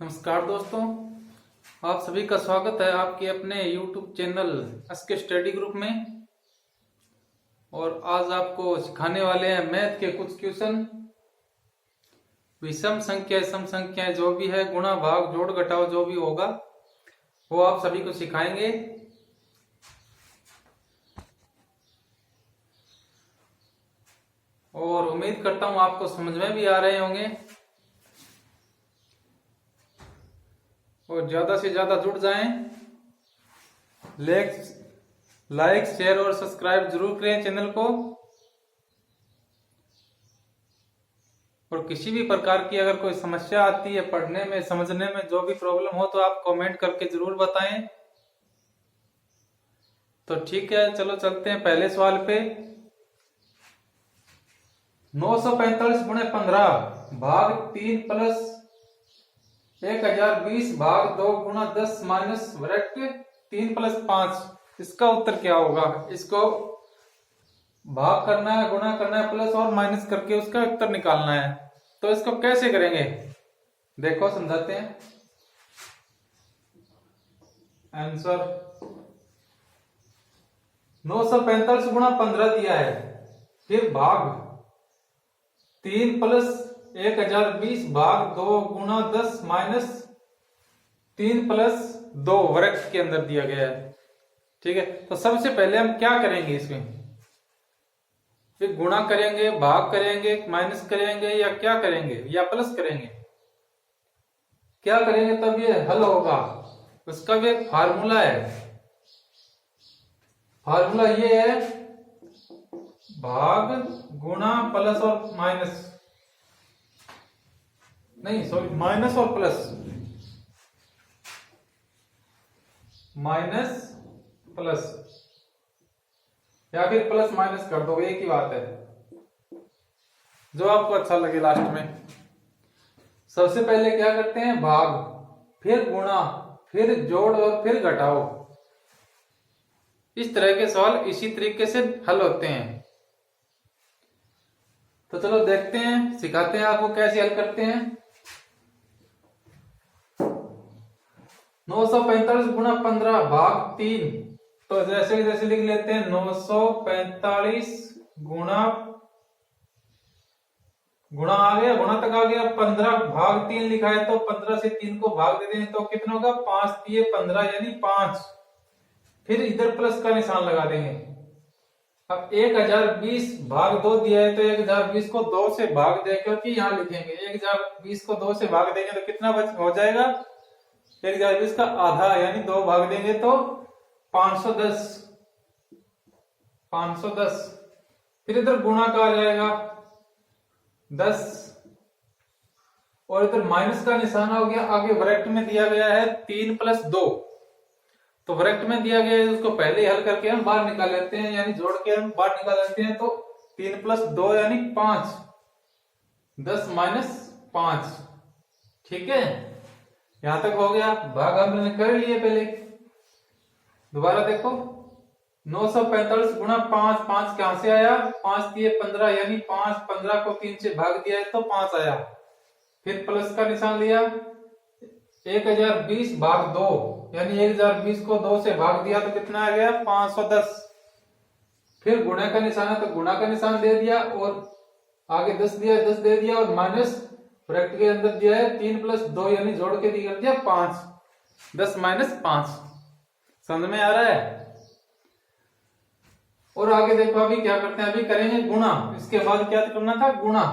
नमस्कार दोस्तों, आप सभी का स्वागत है आपके अपने YouTube channel SK study group में। और आज आपको सिखाने वाले हैं मैथ के कुछ क्वेश्चन। विषम संख्या सम संख्याएं जो भी है, गुणा भाग जोड़ घटाव जो भी होगा वो आप सभी को सिखाएंगे। और उम्मीद करता हूं आपको समझ में भी आ रहे होंगे और ज्यादा से ज्यादा जुड़ जाएं। लाइक शेयर और सब्सक्राइब जरूर करें चैनल को। और किसी भी प्रकार की अगर कोई समस्या आती है पढ़ने में, समझने में, जो भी प्रॉब्लम हो तो आप कमेंट करके जरूर बताएं। तो ठीक है, चलो चलते हैं पहले सवाल पे। 945 गुणे 15 भाग 3 प्लस 1020 भाग 2 गुणा 10 माइनस वर्ग 3 प्लस 5, इसका उत्तर क्या होगा? इसको भाग करना है, गुणा करना है, प्लस और माइनस करके उसका उत्तर निकालना है। तो इसको कैसे करेंगे देखो, समझाते हैं। आंसर 945 गुणा 15 दिया है, फिर भाग 3 प्लस 1020 भाग 2 गुणा 10 माइनस 3 प्लस 2 वर्ग के अंदर दिया गया है। ठीक है, तो सबसे पहले हम क्या करेंगे इसमें? फिर गुणा करेंगे, भाग करेंगे, माइनस करेंगे, या क्या करेंगे, या प्लस करेंगे? क्या करेंगे तब ये हल होगा? उसका भी एक फार्मूला है। फार्मूला ये है, भाग गुणा प्लस और माइनस, नहीं सॉरी, माइनस और प्लस, माइनस प्लस, या फिर प्लस माइनस कर दो, एक ही बात है, जो आपको अच्छा लगे लास्ट में। सबसे पहले क्या करते हैं? भाग, फिर गुणा, फिर जोड़ और फिर घटाओ। इस तरह के सवाल इसी तरीके से हल होते हैं। तो चलो देखते हैं, सिखाते हैं आपको कैसे हल करते हैं। 945 गुणा 15 भाग 3, तो जैसे जैसे लिख लेते हैं। 945 गुणा, गुणा आ गया, गुणा तक आ गया, 15 भाग 3 लिखा है, तो 15 से 3 को भाग दे दें तो कितना होगा? 5 दिए 15 यानी 5। फिर इधर प्लस का निशान लगा देंगे। अब 1020 भाग 2 दिया है, तो 1020 को 2 से भाग दे, क्योंकि यहां लिखेंगे 1020 को 2 से भाग देंगे तो कितना हो जाएगा? 1020 का आधा यानी 2 भाग देंगे तो 510। 510। फिर इधर गुणा का आ जाएगा 10, और इधर माइनस का निशान हो गया। आगे ब्रैकेट में दिया गया है 3 प्लस 2, तो ब्रैकेट में दिया गया है, उसको पहले हल करके हम बाहर निकाल लेते हैं, यानी जोड़ के हम बाहर निकाल लेते हैं। तो 3 प्लस 2 यानी 5, 10 माइनस 5। ठीक है, यहां तक हो गया। भाग हमने कर लिए पहले। दोबारा देखो, 945 गुणा 5, 5 कहां से आया? 5 दिए 15 यानी 5, 15 को 3 से भाग दिया है तो 5 आया। फिर प्लस का निशान लिया, 1020 भाग 2 यानी 1020 को 2 से भाग दिया तो कितना आ गया? 510। फिर गुणा का निशान है तो गुणा का निशान दे दिया, और आगे 10 दिया, 10 दे दिया, और माइनस ब्रैकेट के अंदर दिया है 3 प्लस 2 यानी जोड़ के दिया 5, 10 माइनस 5। समझ में आ रहा है? और आगे देखो, अभी क्या करते हैं? अभी करेंगे गुणा। इसके बाद क्या करना था? गुणा।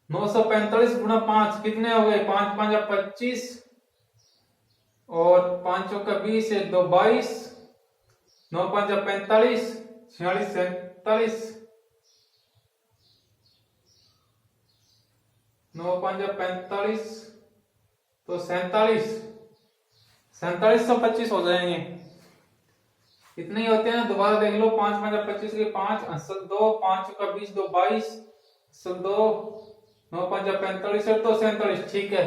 945 गुणा 5 कितने हो गए? 5 5 25, और 5 चौका 20, 1 2 22, 9 5 45, 46 47, 9 5 45 तो 47, 4725 हो जाएंगे। इतने ही होते हैं। दोबारा देख लो, 5 5 25 के 5 असल 2, 5 चौका 20 2 22 असल 2, 9 5 45 है तो 47। ठीक है,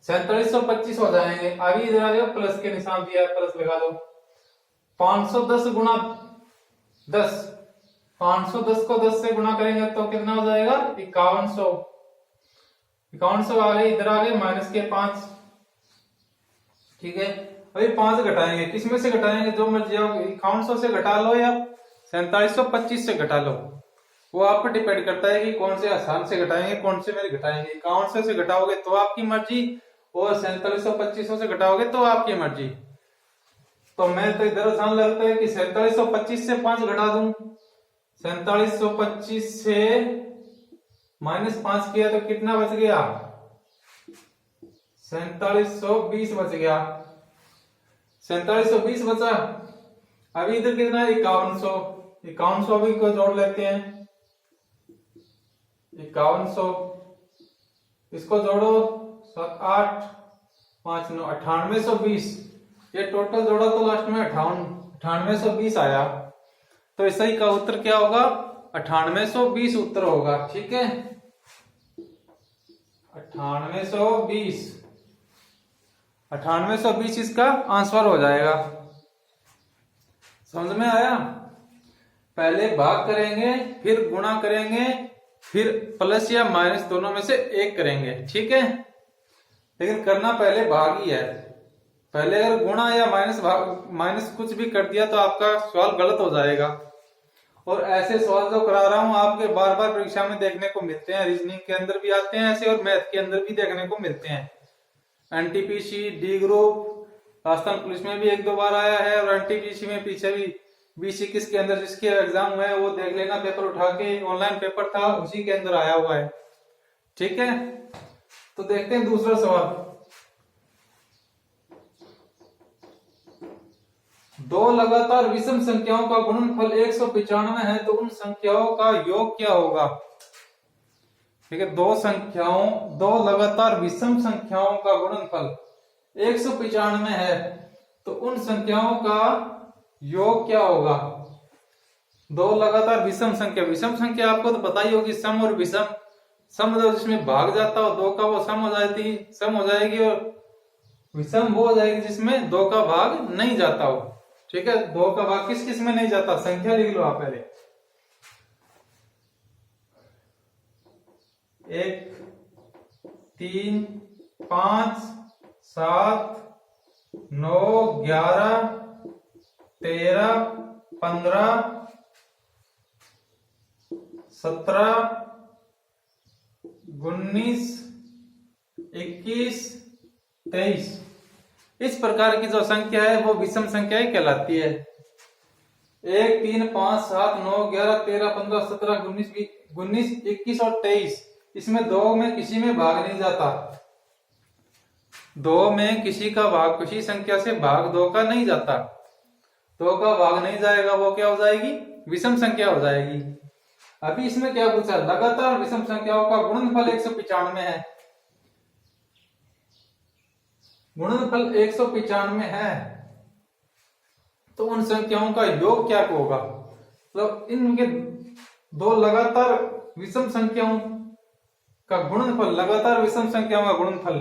4725 हो जाएंगे। अभी इधर आ जाओ, प्लस के निशान दिया है, प्लस लगा दो। 510 गुणा 10, 510 को 10 से गुणा करेंगे तो कितना हो जाएगा? 5100। 5100 आ गए, इधर आ गए माइनस के 5। ठीक है, अभी 5 घटाएंगे, किसमें से घटाएंगे, जो मर्जी आओ, 5100 से घटा लो या 4725 से घटा लो, वो आप पर डिपेंड करता है कि कौन से आसान से घटाएंगे, कौन से में घटाएंगे। 5100 से घटाओगे तो आपकी मर्जी, और 4725 से घटाओगे तो आपकी मर्जी। तो मैं तो इधर आसान लगता है कि 4725 से 5 घटा दूं। 4725 से -5 किया तो कितना बच गया, 4720 बच गया। 4720 बचा। अभी इधर कितना है, 5100। 5100 भी को जोड़ लेते हैं, 5100 इसको जोड़ो, 7 8 5 9 9820। ये टोटल जोड़ा तो लास्ट में 9820 आया। तो इसी का उत्तर क्या होगा, 9820 उत्तर होगा। ठीक है, 9820 इसका आंसर हो जाएगा। समझ में आया? पहले भाग करेंगे, फिर गुणा करेंगे, फिर प्लस या माइनस दोनों में से एक करेंगे। ठीक है, लेकिन करना पहले भाग ही है। पहले अगर गुणा या माइनस कुछ भी कर दिया तो आपका सवाल गलत हो जाएगा। और ऐसे सवाल जो करा रहा हूं आपके बार बार परीक्षा में देखने को मिलते हैं, रीजनिंग के अंदर भी आते हैं ऐसे, और मैथ के अंदर भी देखने को मिलते हैं। NTPC, D group, Rajasthan police में भी 1-2 बार आया है, और एनटीपीसी में पीछे भी 2021 के अंदर जिसके एग्जाम हुए वो देख लेना, पेपर उठा के, ऑनलाइन पेपर था उसी के अंदर आया हुआ है। ठीक है, तो देखते हैं दूसरा सवाल। दो लगातार विषम संख्याओं का गुणनफल 195 है तो उन संख्याओं का योग क्या होगा। ठीक है, दो लगातार विषम संख्याओं का गुणनफल 195 है तो उन संख्याओं का योग क्या होगा। दो लगातार विषम संख्या आपको तो पता ही होगी, सम और विषम। सम मतलब जिसमें भाग जाता हो दो का वो सम हो जाएगी, और विषम वो हो जाएगी जिसमें दो का भाग नहीं जाता हो। ठीक है, दो का भाग किस किस में नहीं जाता, संख्या लिख लो आप पहले। 1 3 5 7 9 11 13 15 17 19 21 23। इस प्रकार की जो संख्या है वो विषम संख्या कहलाती है। 1 3 5 7 9 11 13 15 17 19 21 और 23, इसमें दो में किसी में भाग नहीं जाता। दो में किसी का भाग, किसी संख्या से भाग दो का नहीं जाता। दो का भाग नहीं जाएगा, वो क्या हो जाएगी, विषम संख्या हो जाएगी। अभी इसमें क्या पूछा, लगातार विषम संख्याओं का गुणनफल 195 है। गुणनफल 195 है तो उन संख्याओं का योग क्या होगा। मतलब इनके दो लगातार विषम संख्याओं का गुणनफल, लगातार विषम संख्याओं का गुणनफल,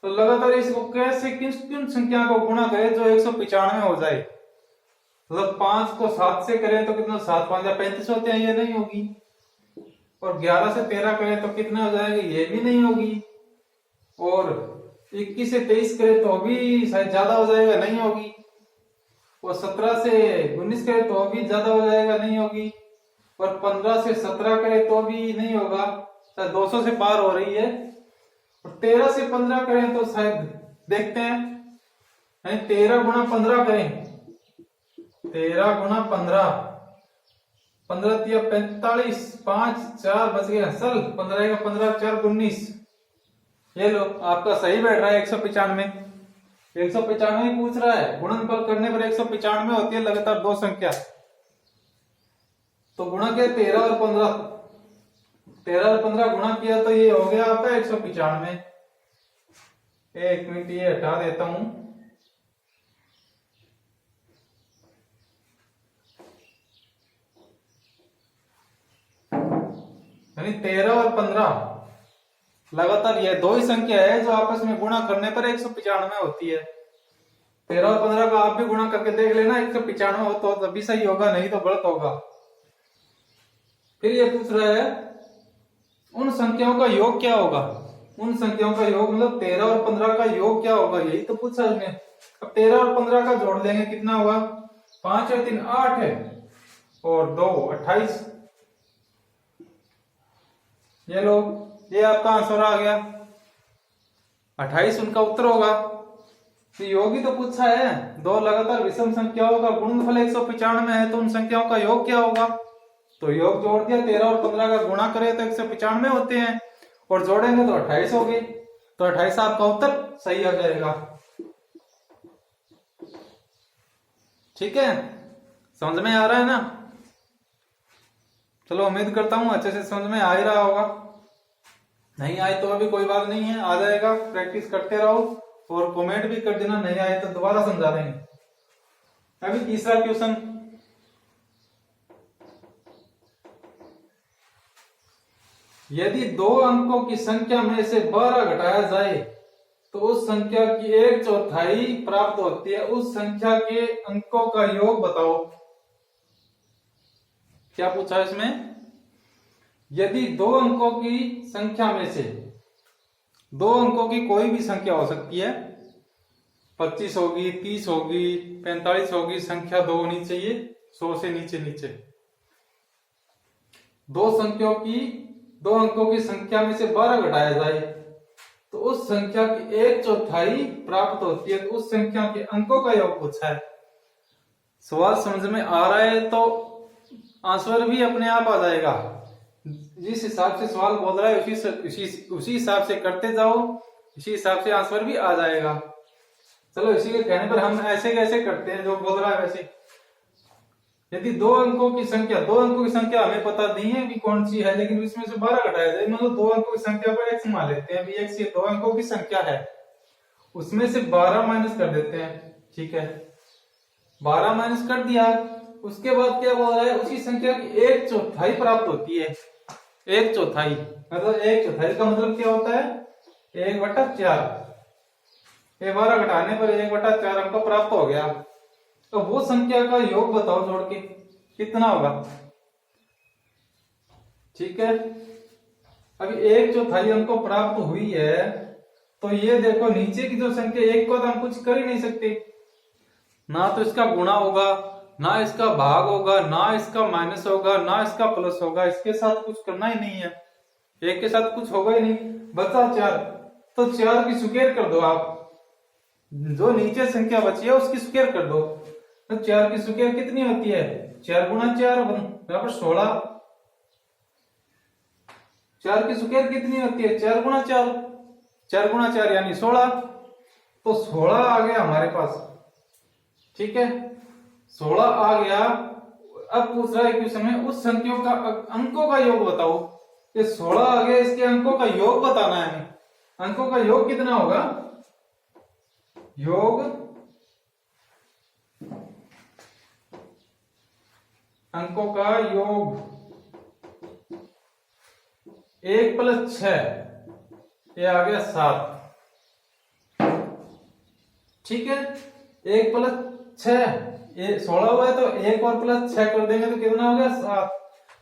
तो लगातार इसको कैसे किन संख्या को गुणा करें जो 195 हो जाए। मतलब 5 को 7 से करें तो कितना, 7 5 35 होते हैं, ये नहीं होगी। और 11 से 13 करें तो कितना हो जाएगा, ये भी नहीं होगी। और 21 से 23 करें तो भी शायद ज्यादा हो जाएगा, नहीं होगी। और 17 से 19 करें तो भी ज्यादा हो जाएगा, नहीं होगी। और 15 से 17 करें तो भी नहीं होगा, शायद 200 से पार हो रही है। और 13 से 15 करें तो शायद देखते हैं, 13 गुणा 15 करें, 13 गुणा 15, 15 तिया 45, 5 4 बच गया, चल 15 का 15 4 19। ये लो आपका सही बैठ रहा है 195। 195 पूछ रहा है, गुणनफल करने पर 195 होती है लगातार दो संख्या। तो गुणा किया 13 और 15, 13 और 15 गुणा किया तो ये हो गया आपका 195। एक मिनट ये हटा देता हूं। यानी 13 और 15 लगातार ये दो ही संख्या है जो आपस में गुणा करने पर 195 होती है। 13 और 15 का आप भी गुणा करके देख लेना, 195 हो तो तभी सही होगा, नहीं तो गलत होगा। फिर ये पूछ रहा है उन संख्याओं का योग क्या होगा। उन संख्याओं का योग मतलब 13 और 15 का योग क्या होगा, यही तो पूछा इसने। अब 13 और 15 का जोड़ देंगे कितना होगा, 5 और 3 8 है और 2 28। ये लो, ये आपका आंसर आ गया, 28 उनका उत्तर होगा। तो योग ही तो पूछा है, दो लगातार विषम संख्याओं का गुणनफल 195 है तो उन संख्याओं का योग क्या होगा। तो योग जोड़ दिया, 13 और 15 का गुणा करें तो 195 होते हैं और जोड़ेंगे तो 28 हो गई। तो 28 आपका उत्तर सही आ जाएगा। ठीक है, समझ में आ रहा है ना। चलो उम्मीद करता हूं अच्छे से समझ में आ ही रहा होगा। नहीं आए तो अभी कोई बात नहीं है, आ जाएगा, प्रैक्टिस करते रहो और कमेंट भी कर देना, नहीं आए तो दोबारा समझा देंगे। अभी तीसरा क्वेश्चन, यदि दो अंकों की संख्या में से 12 घटाया जाए तो उस संख्या की 1/4 प्राप्त होती है, उस संख्या के अंकों का योग बताओ। क्या पूछा है इसमें, यदि दो अंकों की संख्या में से, दो अंकों की कोई भी संख्या हो सकती है, 25 होगी, 30 होगी, 45 होगी, संख्या दो होनी चाहिए 100 से नीचे नीचे। दो अंकों की संख्या में से 12 घटाया जाए तो उस संख्या की 1/4 प्राप्त होती है, तो उस संख्या के अंकों का योग पूछा है। सवाल समझ में आ रहा है तो आंसर भी अपने आप आ जाएगा। जिस हिसाब से सवाल बोल रहा है उसी हिसाब से करते जाओ, इसी हिसाब से आंसर भी आ जाएगा। चलो इसी के कहने पर हम ऐसे कैसे करते हैं जो बोल रहा है वैसे। यदि दो अंकों की संख्या हमें पता नहीं है कि कौन सी है, लेकिन इसमें से 12 घटाया जाए, मतलब दो अंकों की संख्या को x मान लेते हैं, x ये दो अंकों की संख्या है, उसमें से 12 माइनस कर देते हैं। ठीक है, 12 माइनस कर दिया, उसके बाद क्या बोल रहा है, उसी संख्या की 1/4 प्राप्त होती है। 1/4 मतलब 1/4 का मतलब क्या होता है, 1/4। ये 12 घटाने पर 1/4 अंक प्राप्त हो गया। तो वो संख्या का योग बताओ जोड़ के कितना होगा। ठीक है, अभी 1/4 अंक प्राप्त हुई है, तो ये देखो नीचे की जो संख्या 1 को तो हम कुछ कर ही नहीं सकते, ना तो इसका गुणा होगा, ना इसका भाग होगा, ना इसका माइनस होगा, ना इसका प्लस होगा, इसके साथ कुछ करना ही नहीं है, एक के साथ कुछ होगा ही नहीं। बचा 4, तो 4 की स्क्वायर कर दो आप, जो नीचे संख्या बची है उसकी स्क्वायर कर दो। तो 4 की स्क्वायर कितनी होती है, 4 गुणा 4 बराबर 16। 4 की स्क्वायर कितनी होती है, 4 गुणा 4, 4 गुणा 4 यानी 16। तो 16 आ गया हमारे पास। ठीक है, 16 आ गया। अब पूछ रहा है क्वेश्चन में उस संख्याओं का अंकों का योग बताओ। ये 16 आ गया, इसके अंकों का योग बताना है हमें। अंकों का योग कितना होगा, योग अंकों का योग 1 + 6, ये आ गया 7। ठीक है, 1 + 6, ये 16 हुआ है तो 1 और +6 कर देंगे तो कितना हो गया, 7।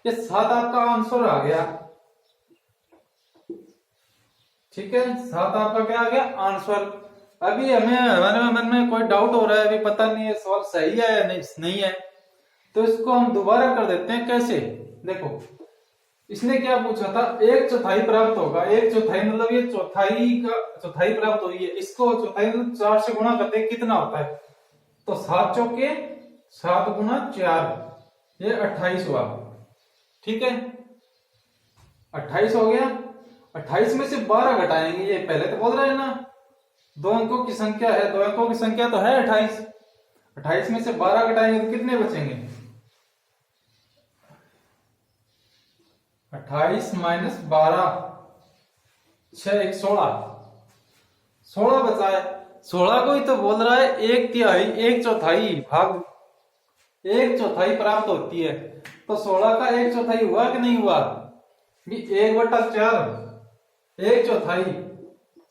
ये 7 आपका आंसर आ गया। ठीक है, 7 आपका क्या आ गया, आंसर। अभी हमारे मन में कोई डाउट हो रहा है, अभी पता नहीं है सवाल सही है या नहीं है, तो इसको हम दोबारा कर देते हैं। कैसे, देखो इसने क्या पूछा था, 1/4 प्राप्त होगा। 1/4 मतलब ये चौथाई प्राप्त हुई है, इसको चौथाई मतलब 4 से गुणा करते कितना होता है, तो 7 चौके 7 गुणा 4, ये 28 हुआ। ठीक है, 28 हो गया। 28 में से 12 घटाएंगे, ये पहले तो बोल रहे हैं ना दो अंकों की संख्या है, दो अंकों की संख्या तो है 28। 28 में से 12 घटाएंगे तो कितने बचेंगे, 28 माइनस 12, 6 1 16, 16 बचा है। 16 को ही तो बोल रहा है 1/3, 1/4 भाग 1/4 प्राप्त होती है, तो 16 का 1/4 हुआ कि नहीं हुआ, 1/4, 1/4,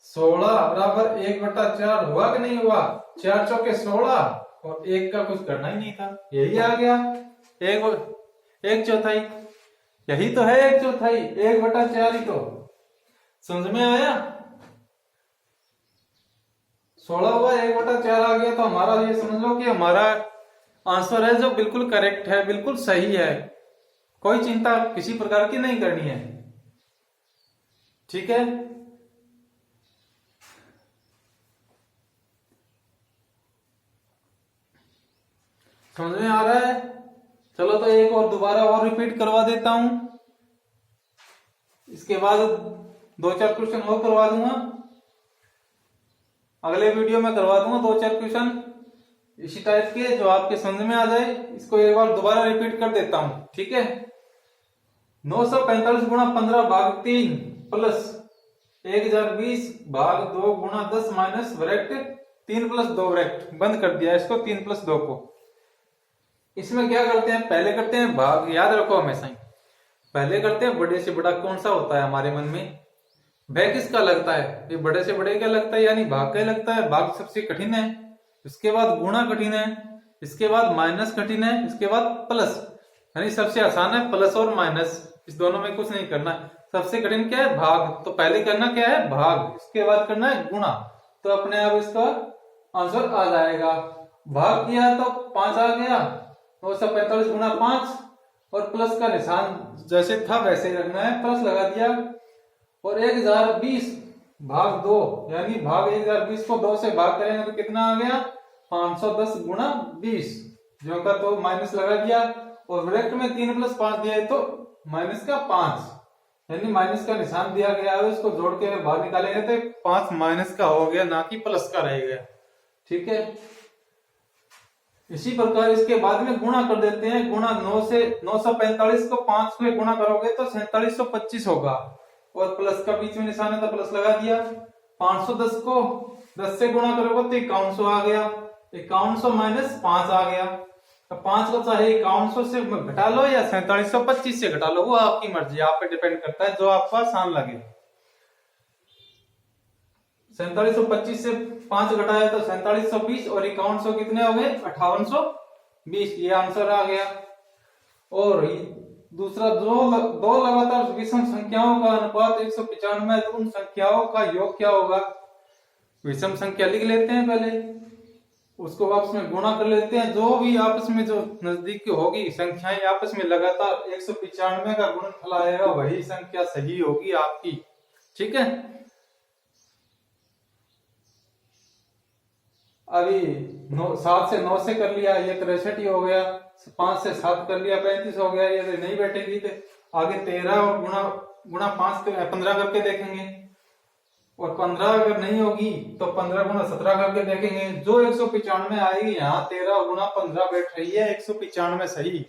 16 बराबर 1/4 हुआ कि नहीं हुआ, 4 चौके 16 और 1 का कुछ करना ही नहीं था, यही आ गया 1/4। यही तो है 1/4, 1/4 ही तो। समझ में आया? 16 हुआ 1/4 आ गया, तो हमारा ये समझ लो कि हमारा आंसर है जो बिल्कुल करेक्ट है, बिल्कुल सही है। कोई चिंता किसी प्रकार की नहीं करनी है, ठीक है। समझ में आ रहा है? चलो तो एक और दोबारा और रिपीट करवा देता हूं, इसके बाद 2-4 क्वेश्चन और करवा दूंगा, अगले वीडियो में करवा दूंगा 2-4 क्वेश्चन इसी टाइप के जो आपके समझ में आ जाए। इसको एक बार दोबारा रिपीट कर देता हूं, ठीक है। 945 गुणा 15 भाग 3 प्लस 1020 भाग 2 गुणा 10 माइनस ब्रैकेट 3 प्लस 2 ब्रैकेट बंद कर दिया इसको, 3 प्लस 2 को। इसमें क्या करते हैं, पहले करते हैं भाग, याद रखो हमेशा ही पहले करते हैं बड़े से बड़ा कौन सा होता है हमारे मन में, भाग किसका लगता है, ये बड़े से बड़े क्या लगता है, यानी भाग का लगता है। भाग सबसे कठिन है, इसके बाद गुणा कठिन है, इसके बाद माइनस कठिन है, इसके बाद प्लस, यानी सबसे आसान है प्लस और माइनस, इस दोनों में कुछ नहीं करना। सबसे कठिन क्या है, भाग, तो पहले करना क्या है भाग, इसके बाद करना है गुणा, तो अपने आप इसका आंसर आ जाएगा। भाग किया तो 5 आ गया, 945 गुणा 5, और प्लस का निशान जैसे था वैसे ही रखना है, प्लस लगा दिया, और 1020 भाग 2, यानी भाग 1020 को 2 से भाग करेंगे तो कितना आ गया, 510 गुणा 20, जो का तो माइनस लगा दिया, और ब्रैकेट में 3 प्लस 5 दिया है तो माइनस का 5, यानी माइनस का निशान दिया गया है, उसको जोड़ के अगर बाहर निकालेंगे तो 5 माइनस का हो गया, ना कि प्लस का रहेगा, ठीक है। इसी प्रकार इसके बाद में गुणा कर देते हैं, गुणा 9 से 945 को 5 से गुणा करोगे तो 4725 होगा, और प्लस का बीच में निशान है तो प्लस लगा दिया। 510 को 10 से गुणा करोगे तो 5100 आ गया, 5100 माइनस 5 आ गया, तो 5 को चाहे 5100 से घटा लो या 4725 से घटा लो, वो आपकी मर्जी, आप पे डिपेंड करता है, जो आपको आसान लगे। 4725 से 5 घटाया तो 4720, और 5100 कितने हो गए, 5820, ये आंसर आ गया। और दूसरा, दो लगातार विषम संख्याओं का अनुपात 195, तो उन संख्याओं का योग क्या होगा, विषम संख्या लिख लेते हैं पहले, उसको आपस में गुणा कर लेते हैं, जो भी आपस में जो नजदीक होगी संख्याएं आपस में लगातार 195 का गुणनफल आएगा, वही संख्या सही होगी आपकी, ठीक है। अभी 7 से 9 से कर लिया, ये 63 ही हो गया, 5 से 7 कर लिया 35 हो गया, ये नहीं बैठेगी तो आगे 13 और गुणा 5 15 करके देखेंगे, और 15 अगर नहीं होगी तो 15 गुणा 17 करके देखेंगे, जो 195 आएगी, यहाँ 13 गुणा 15 बैठ रही है 195 सही,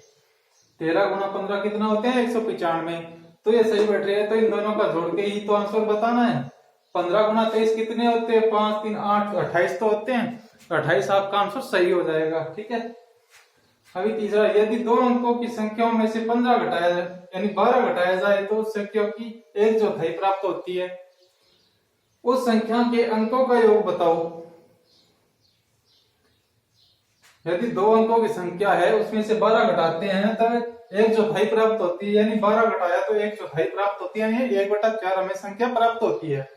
13 गुणा 15 कितना होते हैं 195, तो ये सही बैठ रही है, तो इन दोनों का जोड़ के ही तो आंसर बताना है। 15 गुणा 23 कितने होते हैं, 5 3 8 28 तो होते हैं, 28 आपका आंसर सही हो जाएगा, ठीक है। अभी तीसरा, यदि 2 अंकों की संख्याओं में से 15 घटाया जाए, यानी 12 घटाया जाए, तो उस संख्या की 1/4 प्राप्त होती है, उस संख्या के अंकों का योग बताओ। यदि 2 अंकों की संख्या है, उसमें से 12 घटाते हैं तब 1/4 प्राप्त होती है, यानी 12 घटाया तो 1/4 प्राप्त होती है, यानी 1/4 हमें संख्या प्राप्त होती है।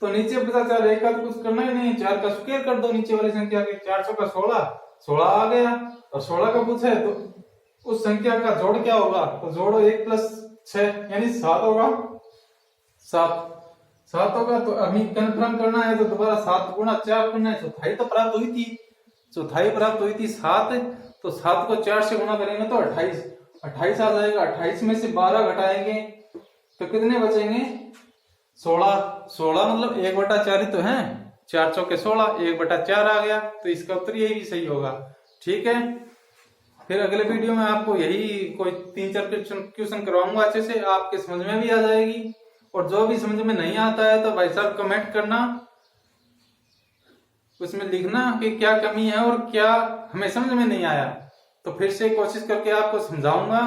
तो नीचे बचा 4, एक का तो कुछ करना ही नहीं, 4 का स्क्वायर कर दो नीचे वाली संख्या के, 400 का 16 आ गया, और 16 का पूछा है तो उस संख्या का जोड़ क्या होगा, तो जोड़ो 1 प्लस 6 यानी 7 होगा, 7 होगा, तो अभी कंफर्म करना है तो दोबारा 7 गुणा 4 करना है, चौथाई तो प्राप्त हुई थी, चौथाई प्राप्त हुई थी 7, तो 7 को 4 से गुणा करेंगे तो 28 आ जाएगा, 28 में से 12 घटाएंगे तो कितने बचेंगे, 16 मतलब 1/4 ही तो है, 4 चौके 16, 1/4 आ गया, तो इसका उत्तर यही भी सही होगा, ठीक है। फिर अगले वीडियो में आपको यही कोई 3-4 क्वेश्चन करवाऊंगा, अच्छे से आपके समझ में भी आ जाएगी, और जो भी समझ में नहीं आता है तो भाई साहब कमेंट करना, उसमें लिखना कि क्या कमी है और क्या हमें समझ में नहीं आया, तो फिर से कोशिश करके आपको समझाऊंगा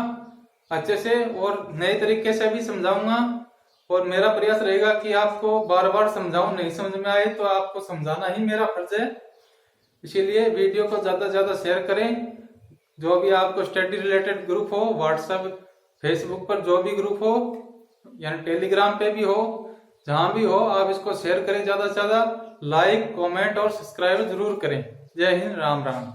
अच्छे से, और नए तरीके से भी समझाऊंगा, और मेरा प्रयास रहेगा कि आपको बार बार समझाऊं, नहीं समझ में आए तो आपको समझाना ही मेरा फर्ज है। इसीलिए वीडियो को ज्यादा से ज्यादा शेयर करें, जो भी आपको स्टडी रिलेटेड ग्रुप हो, व्हाट्सएप फेसबुक पर जो भी ग्रुप हो यानी टेलीग्राम पे भी हो, जहां भी हो आप इसको शेयर करें, ज्यादा से ज्यादा लाइक कमेंट और सब्सक्राइब जरूर करें। जय हिंद, राम राम।